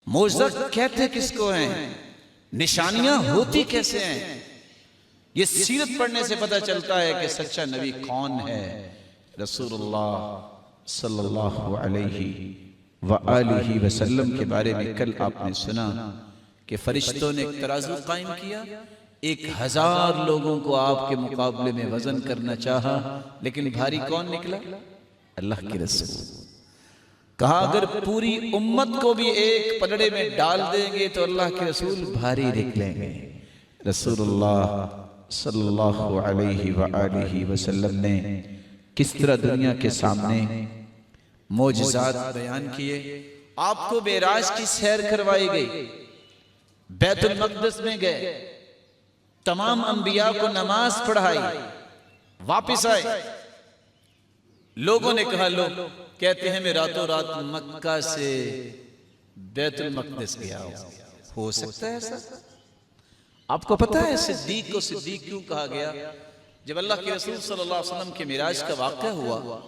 معجزہ کہتے کس کو ہیں؟ نشانیاں ہوتی کیسے ہیں؟ یہ سیرت پڑھنے سے پتہ چلتا ہے کہ سچا نبی کون ہے۔ رسول اللہ صلی اللہ علیہ وآلہ وسلم کے بارے میں کل آپ نے سنا کہ فرشتوں نے ایک ترازو قائم کیا، 1000 لوگوں کو آپ کے مقابلے میں وزن کرنا چاہا، لیکن بھاری کون نکلا؟ اللہ کے رسول۔ کہا اگر پوری امت کو بھی ایک پلڑے میں ڈال دیں گے تو اللہ کے رسول بھاری نکلیں گے۔ رسول اللہ صلی اللہ علیہ وآلہ وسلم نے کس طرح دنیا کے سامنے معجزات بیان کیے، آپ کو معراج کی سیر کروائی گئی، بیت المقدس میں گئے، تمام انبیاء کو نماز پڑھائی، واپس آئے۔ لوگوں نے کہا، لوگ کہتے ہیں میں راتوں رات مکہ سے بیت المقدس گیا ہو سکتا ہے ایسا؟ آپ کو پتا ہے صدیق کو صدیق کیوں کہا گیا؟ جب اللہ کے رسول صلی اللہ علیہ وسلم کے معراج کا واقعہ ہوا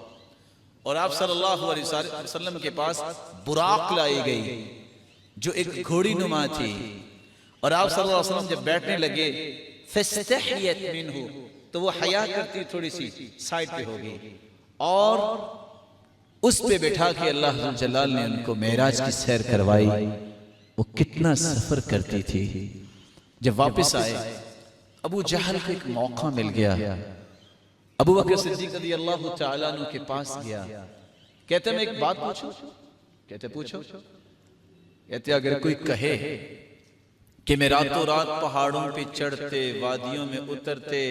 اور آپ صلی اللہ علیہ وسلم کے پاس براق لائی گئی جو ایک گھوڑی نما تھی، اور آپ صلی اللہ علیہ وسلم جب بیٹھنے لگے فاستحیت منہ، تو وہ حیا کرتی تھوڑی سی سائڈ پہ ہوگی، اور اس پہ بیٹھا کے اللہ جلال نے ان کو معراج کی سیر کروائی۔ وہ کتنا سفر کرتی تھی۔ جب واپس آئے ابو جہل کو ایک موقع مل گیا، ابو بکر صدیق رضی اللہ تعالیٰ عنہ کے پاس گیا، کہتے میں ایک بات پوچھوں؟ کہتے پوچھو۔ کہتے اگر کوئی کہے کہ میں راتوں رات پہاڑوں پہ چڑھتے، وادیوں میں اترتے،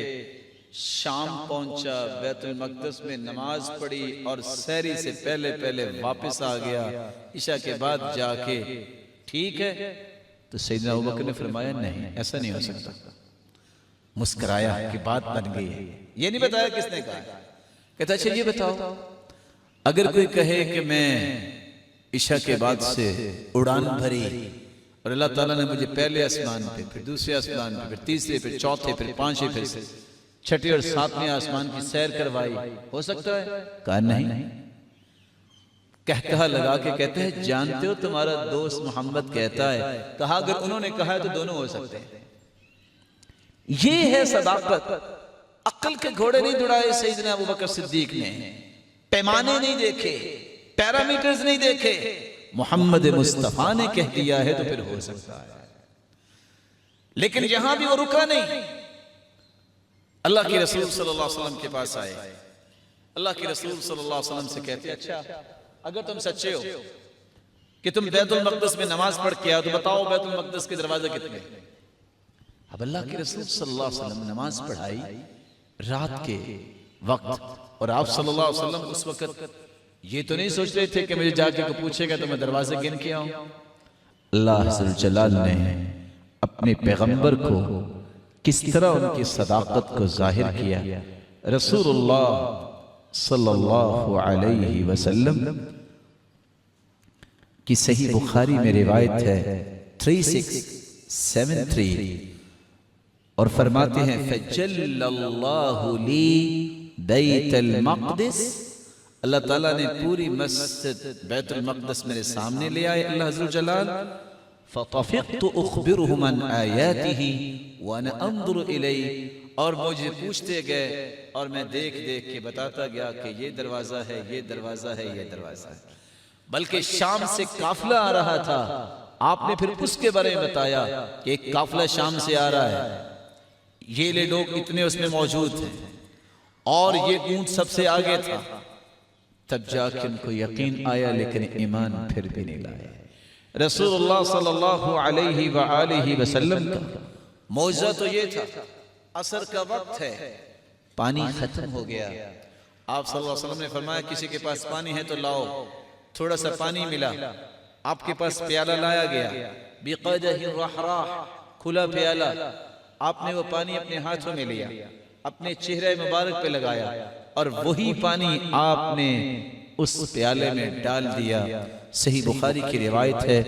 شام پہنچا، بیت المقدس میں نماز پڑھی اور سحری سے پہلے واپس آ گیا، عشاء کے بعد جا کے، ٹھیک ہے؟ تو سیدنا ابوبکر نے فرمایا نہیں، ایسا نہیں ہو سکتا۔ مسکرایا کہ بات بن گئی ہے۔ یہ نہیں بتایا کس نے کہا۔ کہتا اچھا یہ بتاؤ، اگر کوئی کہے کہ میں عشاء کے بعد سے اڑان بھری اور اللہ تعالیٰ نے مجھے پہلے آسمان پہ، پھر دوسرے آسمان پہ، پھر تیسرے، پھر چوتھے، پھر پانچویں، پھر چھٹے اور ساتویں آسمان کی سیر کروائی، ہو سکتا ہے؟ کہا نہیں۔ کہا لگا کے کہتے ہیں جانتے ہو تمہارا دوست محمد کہتا ہے، کہا اگر انہوں نے کہا ہے تو دونوں ہو سکتے ہیں۔ یہ ہے صداقت۔ عقل کے گھوڑے نہیں دوڑائے سیدنا ابوبکر صدیق نے، پیمانے نہیں دیکھے، پیرامیٹرز نہیں دیکھے، محمد مصطفیٰ نے کہہ دیا ہے تو پھر ہو سکتا ہے۔ لیکن یہاں بھی وہ رکا نہیں، اللہ کے رسول صلی اللہ علیہ وسلم کے پاس آئے، اللہ کے رسول صلی اللہ علیہ وسلم سے کہتے اچھا اگر تم سچے ہو کہ تم بیت المقدس میں نماز پڑھ کے آؤ تو بتاؤ بیت المقدس کے دروازے کتنے؟ اب اللہ کے رسول صلی اللہ علیہ وسلم نماز پڑھائی رات کے وقت، اور آپ صلی اللہ علیہ وسلم اس وقت یہ تو نہیں سوچ رہے تھے کہ مجھے جا کے کوئی پوچھے گا تو میں دروازے گن کے آؤں۔ اللہ عز و جلال نے اپنے پیغمبر کو کس طرح ان کی صداقت کو ظاہر کیا۔ رسول اللہ صلی اللہ علیہ وسلم کی صحیح بخاری میں روایت ہے 3673، اور فرماتے ہیں فَجَلَّ اللَّهُ لِي بَيْتَ الْمَقْدِسِ، اللہ تعالیٰ نے پوری مسجد بیت المقدس میرے سامنے لے آئے اللہ عز و جلال، فَطَفِقْتُ أُخْبِرُهُمْ عَنْ آيَاتِهِ وَأَنَا أَنظُرُ إِلَيْهِ، اور مجھے پوچھتے گئے اور میں دیکھ کے بتاتا گیا کہ یہ دروازہ ہے، یہ دروازہ ہے، یہ دروازہ ہے۔ بلکہ شام سے قافلہ آ رہا تھا، آپ نے پھر اس کے بارے میں بتایا کہ ایک قافلہ شام سے آ رہا ہے، یہ لے لوگ اتنے اس میں موجود ہیں، اور یہ اونٹ سب سے آگے تھا۔ تب جا کے ان کو یقین آیا، لیکن ایمان پھر بھی نہیں لائے۔ رسول اللہ صلی اللہ علیہ وآلہ وسلم کا معجزہ تو یہ تھا، عصر کا وقت ہے، پانی ختم ہو گیا، آپ صلی اللہ علیہ وسلم نے فرمایا کسی کے پاس پانی ہے تو لاؤ، تھوڑا سا پانی ملا، آپ کے پاس پیالہ لایا گیا، بِقَدَحٍ رَحْرَاحٍ، کھلا پیالہ، آپ نے وہ پانی اپنے ہاتھوں میں لیا، اپنے چہرے مبارک پہ لگایا، اور وہی پانی آپ نے اس پیالے میں ڈال دیا۔ صحیح بخاری کی روایت ہے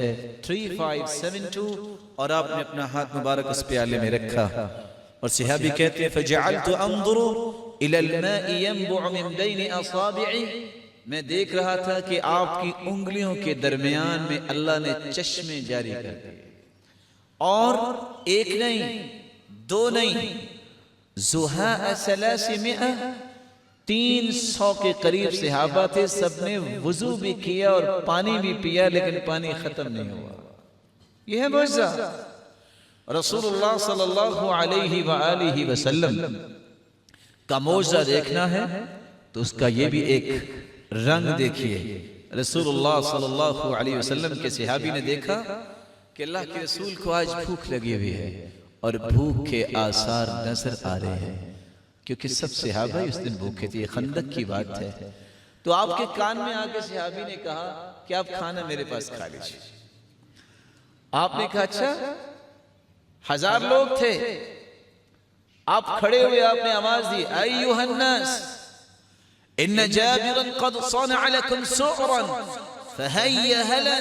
3572، اور آپ نے اپنا ہاتھ مبارک اس پیالے میں رکھا، اور صحابی کہتے ہیں فَجَعَلْتُ أَنظُرُ إِلَى الْمَاءِ يَنْبُعُ مِنْ بَيْنِ أَصَابِعِ، میں دیکھ رہا تھا کہ آپ کی انگلیوں کے درمیان میں اللہ نے چشمے جاری کر دیے، اور ایک نہیں، دو نہیں، زہاء 300، 300 کے قریب صحابہ تھے، سب نے وضو بھی کیا اور پانی بھی پیا، لیکن پانی ختم نہیں ہوا۔ یہ ہے معجزہ۔ رسول اللہ صلی اللہ علیہ وآلہ وسلم کا معجزہ دیکھنا ہے تو اس کا یہ بھی ایک رنگ دیکھیے۔ رسول اللہ صلی اللہ علیہ وسلم کے صحابی نے دیکھا کہ اللہ کے رسول کو آج بھوک لگی ہوئی ہے، اور بھوک کے آثار نظر آ رہے ہیں، کیونکہ سب صحابہ اس دن بھوکے تھے، یہ خندق کی بات ہے۔ تو آپ کے کان میں آگے صحابی نے کہا کہ آپ کھانا میرے پاس کھا لیجیے۔ آپ نے کہا اچھا، 1000 لوگ تھے، آپ کھڑے ہوئے، آپ نے آواز دی، ایھا الناس ان جابرا قد صنع لكم سعرا فهيا هلا،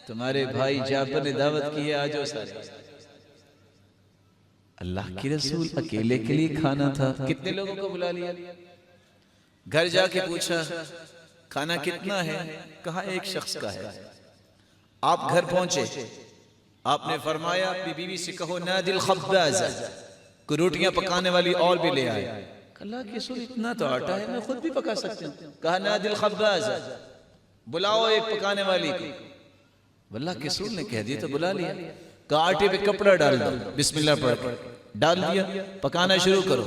تمہارے بھائی جابر نے دعوت کی ہے، آجو سارے۔ اللہ کی رسول اکیلے کے لیے کھانا تھا، کتنے لوگوں کو بلا لیا؟ گھر جا کے پوچھا کھانا کتنا ہے؟ کہا ایک شخص کا ہے۔ آپ گھر پہنچے، آپ نے فرمایا اپنی بیوی سے کہو نادی الخبازہ، کوئی روٹیاں پکانے والی اور بھی لے آئے۔ اللہ کے رسول اتنا تو آٹا ہے، میں خود بھی پکا سکتے ہوں۔ کہا نادی الخبازہ، بلاؤ ایک پکانے والی کو۔ اللہ کے رسول نے کہہ دیا تو بلا لیا۔ کہا آٹے پہ کپڑا ڈال دو، بسم اللہ پڑھ کے ڈال دیا، پکانا شروع کرو۔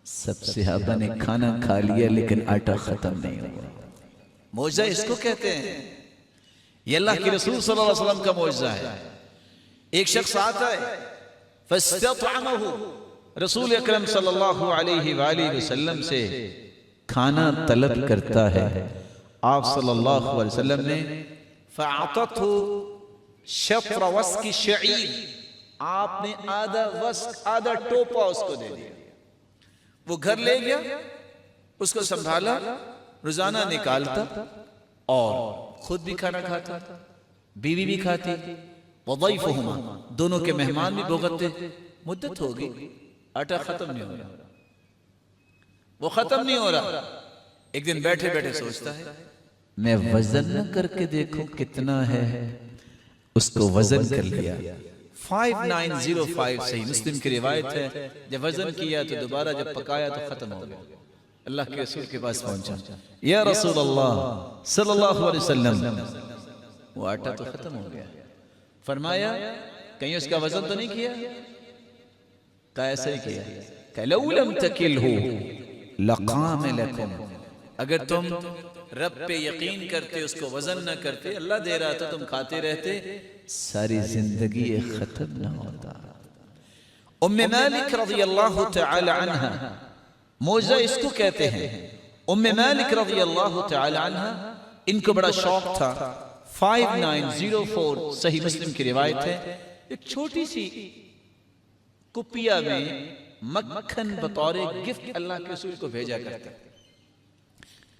سب صحابہ نے کھانا کھا لیا لیکن آٹا ختم نہیں ہوا۔ معجزہ اس کو کہتے ہیں، یہ اللہ کے رسول صلی اللہ علیہ وسلم کا معجزہ ہے۔ ایک شخص آتا ہے فاستطعمہ، رسول اکرم صلی اللہ علیہ وآلہ وسلم سے کھانا طلب کرتا ہے، آپ صلی اللہ علیہ وسلم نے فَعَطَتْهُ شَطْرَ وَسْقِ شَعِيرٍ، آپ نے آدھا وسق، آدھا ٹوپا اس کو دے دیا۔ وہ گھر لے گیا، اس کو سنبھالا، روزانہ نکالتا اور خود بھی کھانا کھاتا، بیوی بھی کھاتی، وَضَيْفُهُمَا، دونوں کے مہمان بھی بھگتتے۔ مدت ہوگی، آٹا ختم نہیں ہو رہا، وہ ختم نہیں ہو رہا۔ ایک دن بیٹھے بیٹھے سوچتا ہے میں وزن نہ کر کے دیکھوں کتنا ہے، اس کو وزن کر لیا۔ 5905 صحیح مسلم کی روایت ہے، جب وزن کیا تو دوبارہ جب پکایا تو ختم ہو گیا۔ اللہ کے رسول کے پاس پہنچا، یا رسول اللہ صلی اللہ علیہ وسلم، وہ آٹا تو ختم ہو گیا۔ فرمایا کہیں اس کا وزن تو نہیں کیا؟ کہا ایسا ہی کیا۔ کہ لو لم تکلہ لقام لکم، اگر تم رب پہ یقین کرتے، اس کو وزن نہ کرتے، اللہ دے رہا تھا تم کھاتے رہتے، ساری زندگی ختم نہ ہوتا۔ ام مالک رضی اللہ تعالی عنہ، معجزہ اس کو کہتے ہیں۔ ام مالک رضی اللہ تعالی عنہ، ان کو بڑا شوق تھا۔ 5904 صحیح مسلم کی روایت ہے، ایک چھوٹی سی کپیا میں مکھن بطور گفٹ اللہ کے رسول کو بھیجا کرتے۔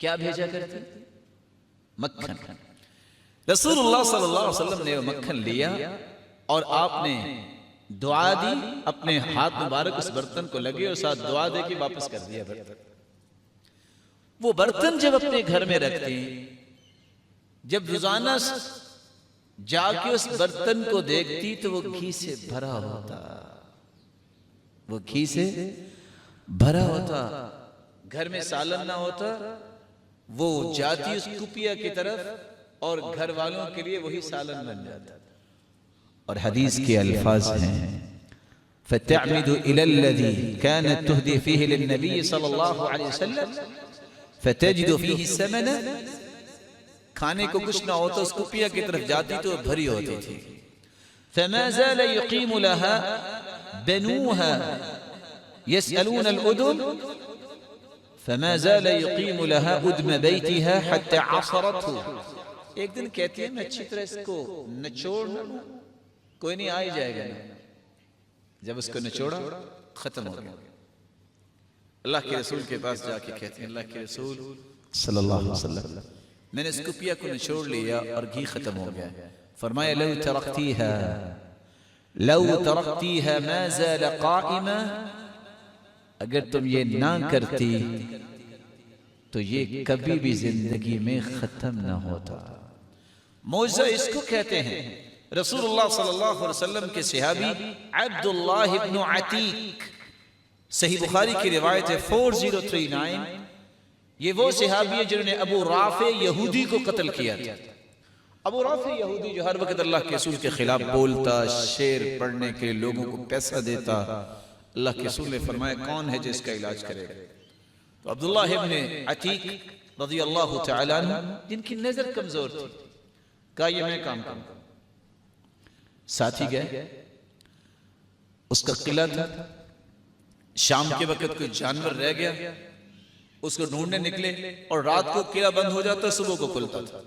کیا بھیجا کرتے؟ مکھن۔ رسول اللہ صلی اللہ علیہ وسلم نے وہ مکھن لیا اور آپ نے دعا دی، اپنے ہاتھ مبارک اس برتن کو لگے اور ساتھ دعا دے کے واپس کر دیا برتن۔ وہ برتن جب اپنے گھر میں رکھتے، جب روزانہ جا کے اس برتن کو دیکھتی تو وہ گھی سے بھرا ہوتا، وہ گھی سے بھرا ہوتا۔ گھر میں سالن نہ ہوتا، وہ جاتی اس کپیا کی طرف اور گھر والوں کے لیے وہی سالن بن جاتا۔ اور حدیث کے الفاظ ہیں فَتَعْمِدُ إِلَى الَّذِي كَانَتْ تُهْدِي فِيهِ لِلنَّبِيِّ صلی اللہ علیہ وسلم فَتَجِدُ فِيهِ السَّمَنَ، کھانے کو کچھ نہ ہوتا، اس کپیا کی طرف جاتی تو بھری ہوتی تھی۔ فَمَا زَالَ يُقِيمُ لَهَا بَنُوهَا يَسْأَلُونَ الْأُدُمْ فَمَا زَالَ يُقِيمُ لَهَا أُدْمَ بَيْتِهَا حَتَّى عَصَرَتْهُ، ایک دن کہتی ہے میں اچھی طرح اس کو نچوڑ نہ لوں، کوئی نہیں آئی جائے گا۔ جب اس کو نچوڑا ختم ہو گیا۔ اللہ کے رسول کے پاس جا کے کہتے ہیں اللہ کے رسول صلی اللہ علیہ وسلم، میں نے اس کپیا کو نچوڑ لیا اور گھی ختم ہو گیا۔ فرمایا لو ترکتیها ما زال قائما، اگر تم یہ نہ کرتی تو یہ کبھی بھی زندگی میں ختم نہ ہوتا۔ معجزہ اس کو کہتے ہیں۔ رسول اللہ صلی اللہ علیہ وسلم کے صحابی عبداللہ ابن عتیق، صحیح بخاری کی روایت ہے 4039، یہ وہ صحابی ہے جنہوں نے ابو رافع یہودی کو قتل کیا تھا۔ ابو رافع یہودی جو ہر وقت اللہ کے رسول کے خلاف بولتا، شعر پڑھنے کے لوگوں کو پیسہ دیتا، اللہ کے رسول نے فرمایا کون ہے جس کا علاج کرے گا؟ تو عبداللہ ابن عتیق رضی اللہ تعالیٰ عنہ، جن کی نظر کمزور تھی، کہا یہ میں کام کروں۔ ساتھی گئے، اس کا قلعہ تھا، شام کے وقت کوئی جانور رہ گیا، اس کو ڈھونڈنے نکلے، اور رات کو قلعہ بند ہو جاتا، صبح کو کھلتا تھا،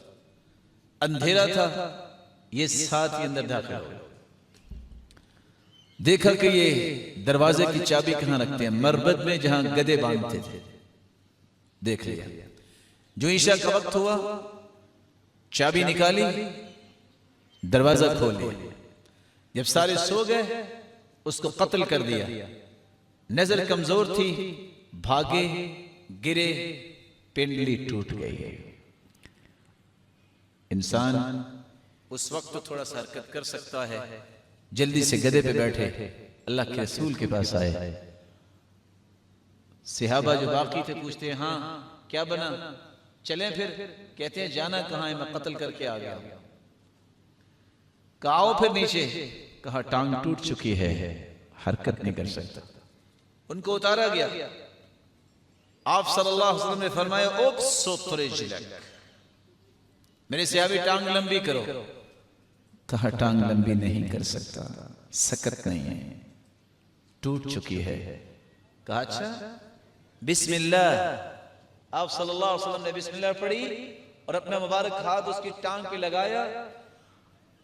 اندھیرا تھا، یہ ساتھی اندر داخل ہو گئے، دیکھا کہ یہ دروازے کی چابی کہاں رکھتے ہیں؟ مربد میں جہاں گدے باندھتے تھے، دیکھ لیا۔ جو عشاء کا وقت ہوا، چابی نکالی، دروازہ کھول لیا، جب سارے سو گئے اس کو قتل کر دیا۔ نظر کمزور تھی، بھاگے، گرے، پنڈلی ٹوٹ گئی۔ انسان اس وقت تو تھوڑا سا حرکت کر سکتا ہے، جلدی سے گدے پہ بیٹھے اللہ کے رسول کے پاس آئے۔ صحابہ جو باقی تھے پوچھتے ہیں ہاں کیا بنا، چلیں پھر؟ کہتے ہیں جانا کہاں ہے، میں قتل کر کے آ گیا۔ کہا آؤ پھر نیچے، کہا ٹانگ ٹوٹ چکی ہے، حرکت نہیں کر سکتا۔ ان کو اتارا گیا، آپ صلی اللہ علیہ وسلم نے فرمایا اقصت رجلک، میرے صحابی ٹانگ لمبی کرو۔ کہا ٹانگ لمبی نہیں کر سکتا، سکت نہیں ہے، ٹوٹ چکی ہے۔ کہا اچھا بسم اللہ۔ آپ صلی اللہ علیہ وسلم نے بسم اللہ پڑھی اور اپنا مبارک ہاتھ اس کی ٹانگ پہ لگایا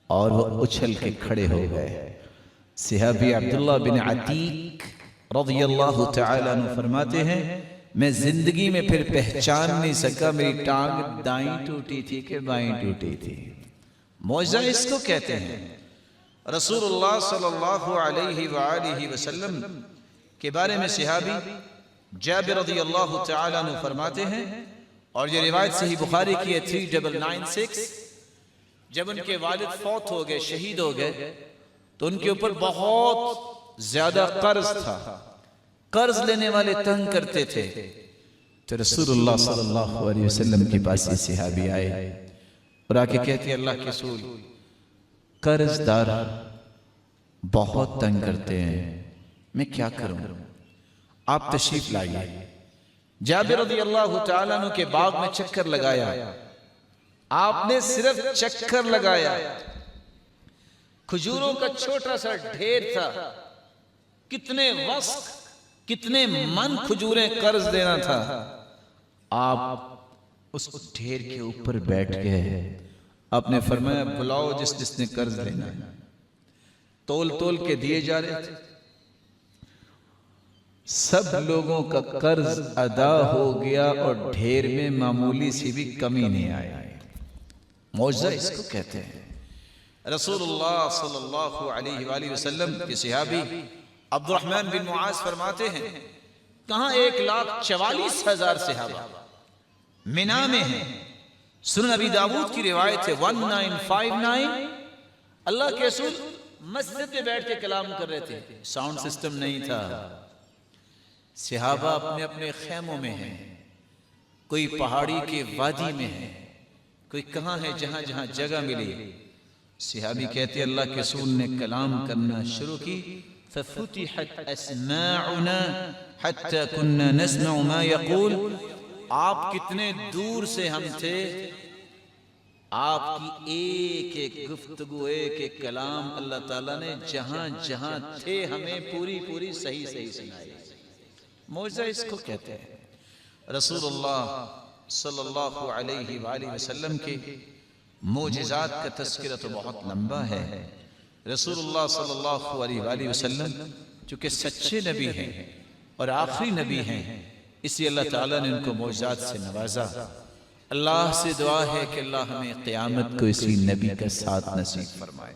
اور وہ اچھل کے کھڑے ہو گئے۔ صحابی عبداللہ بن عتیق رضی اللہ تعالیٰ عنہ فرماتے ہیں میں زندگی میں پھر پہچان نہیں سکا میری ٹانگ دائیں ٹوٹی تھی کہ بائیں ٹوٹی تھی۔ معجزہ اس کو کہتے ہیں۔ رسول اللہ صلی اللہ علیہ وآلہ وسلم کے بارے میں صحابی جابر رضی اللہ تعالیٰ عنہ فرماتے ہیں، اور یہ روایت صحیح بخاری کی ہے 3996، جب ان کے والد فوت ہو گئے، شہید ہو گئے، تو ان کے اوپر بہت زیادہ قرض تھا، قرض لینے والے تنگ کرتے تھے۔ تو رسول اللہ صلی اللہ علیہ وسلم کے پاس یہ صحابی آئے اور آ کے کہتے ہیں اللہ کے رسول قرض دار بہت تنگ کرتے ہیں، میں کیا کروں؟ آپ تشریف لائیے۔ جابر رضی اللہ تعالیٰ عنہ کے باغ میں چکر لگایا، آپ نے صرف چکر لگایا، کھجوروں کا چھوٹا سا ڈھیر تھا، کتنے وسق، کتنے من کھجوریں قرض دینا تھا۔ آپ اس ڈھیر کے اوپر بیٹھ گئے، آپ نے فرمایا بلاؤ جس نے قرض لینا ہے۔ تول تول کے دیے جا رہے تھے، سب لوگوں کا قرض ادا ہو گیا اور ڈھیر میں معمولی سی بھی کمی نہیں آئی۔ معجزہ اس کو کہتے ہیں۔ رسول اللہ صلی اللہ علیہ وآلہ وسلم کے صحابی عبد الرحمن بن معاذ فرماتے ہیں کہاں 1,44,000 صحابہ منا میں ہیں۔ سنن ابی داود کی روایت ہے 1959، اللہ کے رسول مسجد میں بیٹھ کے کلام کر رہے تھے، ساؤنڈ سسٹم نہیں تھا، صحابہ اپنے اپنے خیموں میں ہیں، کوئی پہاڑی کے وادی میں ہے، کوئی کہاں ہے جہاں جہاں جگہ ملی۔ صحابی کہتے ہیں اللہ کے رسول نے کلام کرنا شروع کی، فَفُتِحَتْ أَسْمَاعُنَا حَتَّى كُنَّا نَسْمَعُ مَا يَقُولُ۔ آپ کتنے دور سے ہم تھے، آپ کی ایک ایک گفتگو، ایک ایک کلام اللہ تعالیٰ نے جہاں جہاں تھے ہمیں پوری پوری صحیح صحیح سنائی۔ معجزہ اس کو کہتے ہیں۔ رسول اللہ صلی اللہ علیہ وآلہ وسلم کے معجزات کا تذکرہ تو بہت لمبا ہے۔ رسول اللہ صلی اللہ علیہ وآلہ وسلم چونکہ سچے نبی ہیں اور آخری نبی ہیں، اس لیے اللہ تعالیٰ نے ان کو معجزات سے نوازا۔ اللہ سے دعا ہے کہ اللہ ہمیں قیامت کو اسی نبی کا ساتھ نصیب فرمائے۔